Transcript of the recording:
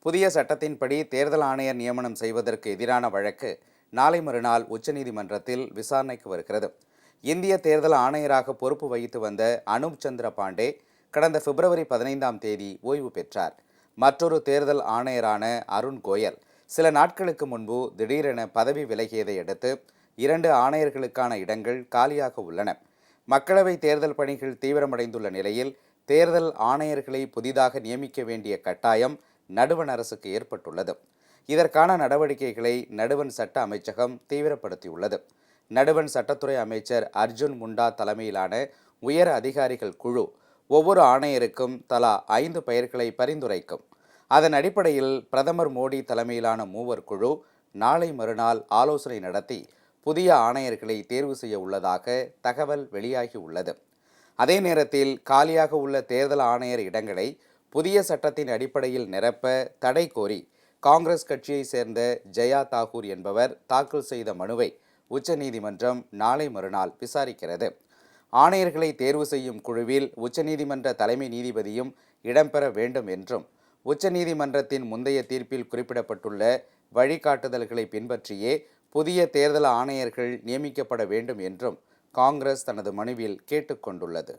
புதிய சட்டத்தின்படி தேர்தல் ஆணையர் நியமனம் செய்வதற்கு எதிரான வழக்கு நாளை மறுநாள் உச்சநீதிமன்றத்தில் விசாரணைக்கு வருகிறது. இந்திய தேர்தல் ஆணையராக பொறுப்பு வகித்து வந்த அனுப் சந்திர பாண்டே கடந்த பிப்ரவரி 15ஆம் தேதி ஓய்வு பெற்றார். மற்றொரு தேர்தல் ஆணையரான அருண் கோயல் சில நாட்களுக்கு முன்பு திடீரென பதவி விலகியதை அடுத்து 2 ஆணையர்களுக்கான இடங்கள் காலியாக உள்ளன. மக்களவை தேர்தல் பணிகள் தீவிரமடைந்துள்ள நிலையில் தேர்தல் ஆணையர்களை புதிதாக நியமிக்க வேண்டிய கட்டாயம் நடுவண் அரசுக்கு ஏற்பட்டுள்ளது. இதற்கான நடவடிக்கைகளை நடுவண் சட்ட அமைச்சகம் தீவிரப்படுத்தியுள்ளது. நடுவண் சட்டத்துறை அமைச்சர் அர்ஜுன் முண்டா தலைமையிலான உயர் அதிகாரிகள் குழு ஒவ்வொரு ஆணையருக்கும் தலா 5 பெயர்களை பரிந்துரைக்கும். அதன் அடிப்படையில் பிரதமர் மோடி தலைமையிலான மூவர் குழு நாளை மறுநாள் ஆலோசனை நடத்தி புதிய ஆணையர்களை தேர்வு செய்ய உள்ளதாக தகவல் வெளியாகியுள்ளது. அதே நேரத்தில் காலியாக உள்ள தேர்தல் ஆணையர் இடங்களை புதிய சட்டத்தின் அடிப்படையில் நிரப்ப தடை கோரி காங்கிரஸ் கட்சியை சேர்ந்த ஜெயா தாகூர் என்பவர் தாக்கல் செய்த மனுவை உச்சநீதிமன்றம் நாளை மறுநாள் விசாரிக்கிறது. ஆணையர்களை தேர்வு செய்யும் குழுவில் உச்சநீதிமன்ற தலைமை நீதிபதியும் இடம்பெற வேண்டும் என்றும் உச்சநீதிமன்றத்தின் முந்தைய தீர்ப்பில் குறிப்பிடப்பட்டுள்ள வழிகாட்டுதல்களை பின்பற்றியே புதிய தேர்தல் ஆணையர்கள் நியமிக்கப்பட வேண்டும் என்றும் காங்கிரஸ் தனது மனுவில் கேட்டுக்கொண்டுள்ளது.